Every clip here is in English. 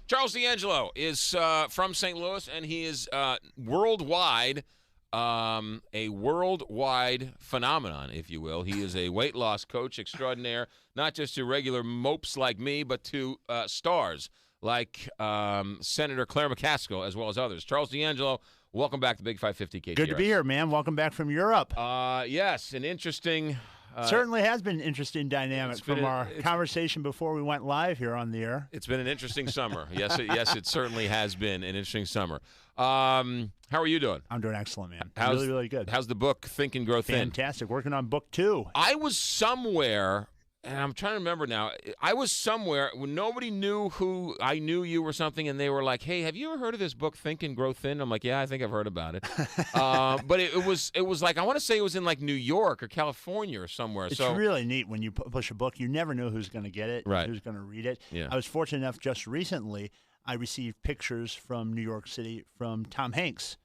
Charles D'Angelo is from St. Louis, and he is worldwide, a worldwide phenomenon, if you will. He is a weight loss coach extraordinaire, not just to regular mopes like me, but to stars like Senator Claire McCaskill, as well as others. Charles D'Angelo, welcome back to Big 550 KTRS. Good to be here, man. Welcome back from Europe. Yes, an interesting... Certainly has been an interesting dynamic from our conversation before we went live here on the air. It's been an interesting summer. Yes, it certainly has been an interesting summer. How are you doing? I'm doing excellent, man. How's, really good. How's the book, Think and Grow Thin? Fantastic. Working on book 2. I was somewhere... And I'm trying to remember now. I was somewhere when nobody knew who I knew you or something, and they were like, "Hey, have you ever heard of this book, Think and Grow Thin?" I'm like, "Yeah, I think I've heard about it." But it was like I want to say it was in like New York or California or somewhere. It's really neat when you publish a book. You never know who's going to get it, right? Who's going to read it. Yeah. I was fortunate enough just recently. I received pictures from New York City from Tom Hanks,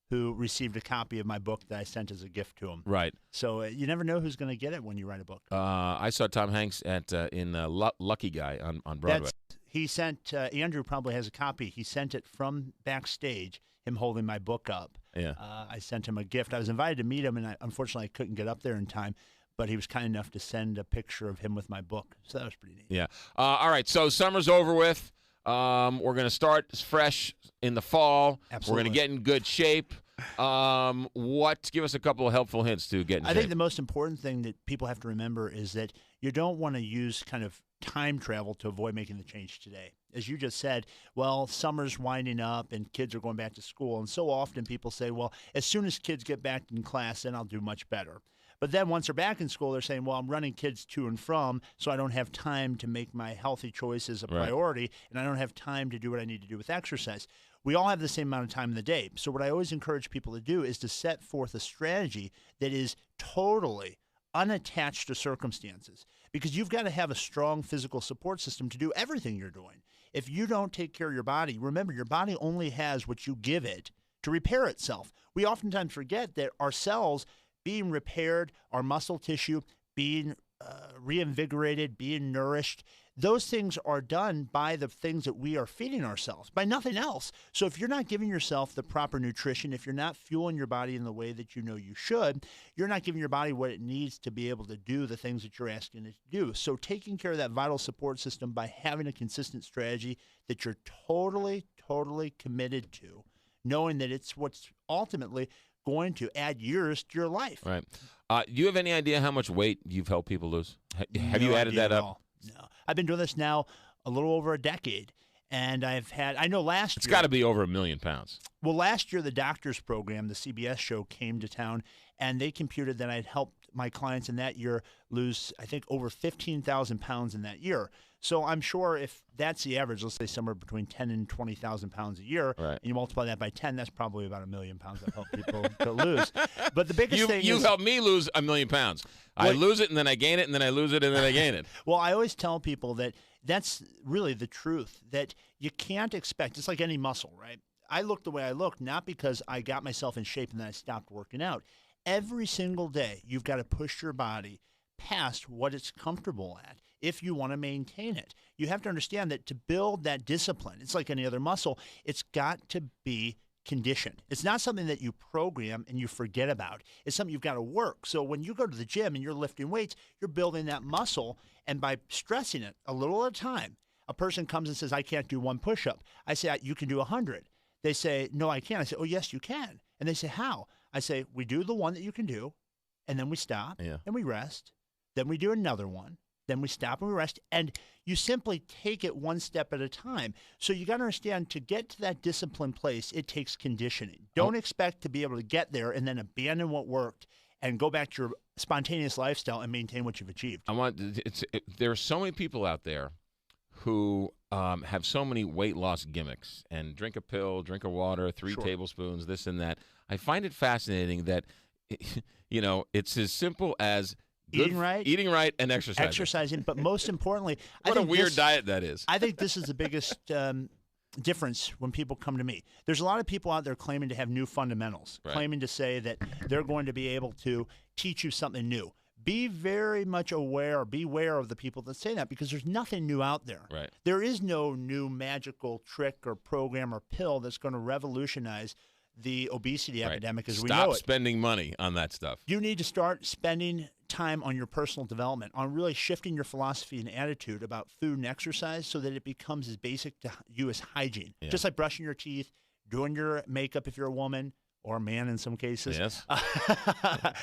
who received a copy of my book that I sent as a gift to him. Right. So you never know who's going to get it when you write a book. I saw Tom Hanks in Lucky Guy on Broadway. He sent, Andrew probably has a copy. He sent it from backstage, him holding my book up. Yeah. I sent him a gift. I was invited to meet him, and unfortunately I couldn't get up there in time. But he was kind enough to send a picture of him with my book. So that was pretty neat. Yeah. All right, so summer's over with. We're going to start fresh in the fall. Absolutely. We're going to get in good shape. Give us a couple of helpful hints to get in shape. I think the most important thing that people have to remember is that you don't want to use kind of time travel to avoid making the change today. As you just said, well, summer's winding up and kids are going back to school. And so often people say, well, as soon as kids get back in class, then I'll do much better. But then once they're back in school, they're saying, well, I'm running kids to and from, so I don't have time to make my healthy choices a priority, and I don't have time to do what I need to do with exercise. We all have the same amount of time in the day. So what I always encourage people to do is to set forth a strategy that is totally unattached to circumstances, because you've got to have a strong physical support system to do everything you're doing. If you don't take care of your body, remember, your body only has what you give it to repair itself. We oftentimes forget that our cells being repaired, our muscle tissue being reinvigorated, being nourished, those things are done by the things that we are feeding ourselves, by nothing else. So if you're not giving yourself the proper nutrition, if you're not fueling your body in the way that you know you should, you're not giving your body what it needs to be able to do the things that you're asking it to do. So taking care of that vital support system by having a consistent strategy that you're totally, totally committed to, knowing that it's what's ultimately going to add years to your life. Right. Do you have any idea how much weight you've helped people lose? Have you added that up? No. I've been doing this now a little over a decade, and I know last year. It's got to be over 1 million pounds. Well, last year, the Doctors Program, the CBS show, came to town, and they computed that I'd helped my clients in that year lose, I think, over 15,000 pounds in that year. So I'm sure if that's the average, let's say somewhere between 10 and 20,000 pounds a year, and you multiply that by 10, that's probably about 1 million pounds I've helped people to lose. But the biggest thing you helped me lose 1 million pounds. I lose it, and then I gain it, and then I lose it, and then I gain it. Well, I always tell people that that's really the truth, that you can't expect, it's like any muscle, right? I look the way I look, not because I got myself in shape and then I stopped working out. Every single day, you've got to push your body past what it's comfortable at if you want to maintain it. You have to understand that to build that discipline, it's like any other muscle, it's got to be conditioned. It's not something that you program and you forget about. It's something you've got to work. So when you go to the gym and you're lifting weights, you're building that muscle, and by stressing it a little at a time, a person comes and says, I can't do one push-up. I say, you can do 100. They say, no, I can't. I say, oh, yes, you can. And they say, how? I say, we do the one that you can do, and then we stop, and we rest. Then we do another one. Then we stop and we rest. And you simply take it one step at a time. So you got to understand, to get to that disciplined place, it takes conditioning. Don't expect to be able to get there and then abandon what worked and go back to your spontaneous lifestyle and maintain what you've achieved. There are so many people out there who have so many weight loss gimmicks and drink a pill, drink a water, 3 tablespoons, this and that. I find it fascinating that, it's as simple as eating right, and exercising. But most importantly, what a weird diet that is. I think this is the biggest difference when people come to me. There's a lot of people out there claiming to have new fundamentals, claiming to say that they're going to be able to teach you something new. be very much beware of the people that say that, because there's nothing new out there. Right. There is no new magical trick or program or pill that's going to revolutionize the obesity epidemic as we know it. Stop spending money on that stuff. You need to start spending time on your personal development, on really shifting your philosophy and attitude about food and exercise so that it becomes as basic to you as hygiene. Yeah. Just like brushing your teeth, doing your makeup if you're a woman, or a man in some cases. Yes.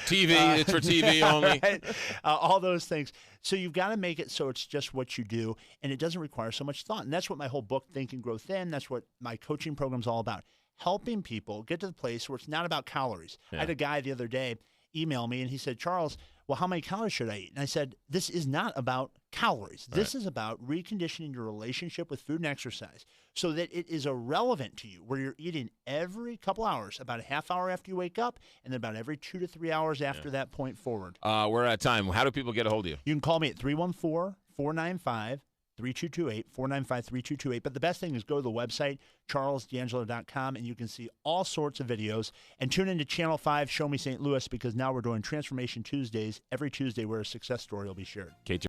TV, it's for TV only. Right? All those things. So you've got to make it so it's just what you do, and it doesn't require so much thought. And that's what my whole book, Think and Grow Thin, that's what my coaching program's all about. Helping people get to the place where it's not about calories. Yeah. I had a guy the other day email me, and he said, Charles, well, how many calories should I eat? And I said, this is not about calories. This is about reconditioning your relationship with food and exercise so that it is irrelevant to you, where you're eating every couple hours, about a half hour after you wake up, and then about every 2 to 3 hours after that point forward. We're out of time. How do people get a hold of you? You can call me at 314-495-3228, 495-3228. But the best thing is go to the website, charlesdangelo.com, and you can see all sorts of videos. And tune into Channel 5, Show Me St. Louis, because now we're doing Transformation Tuesdays. Every Tuesday where a success story will be shared. KTRS.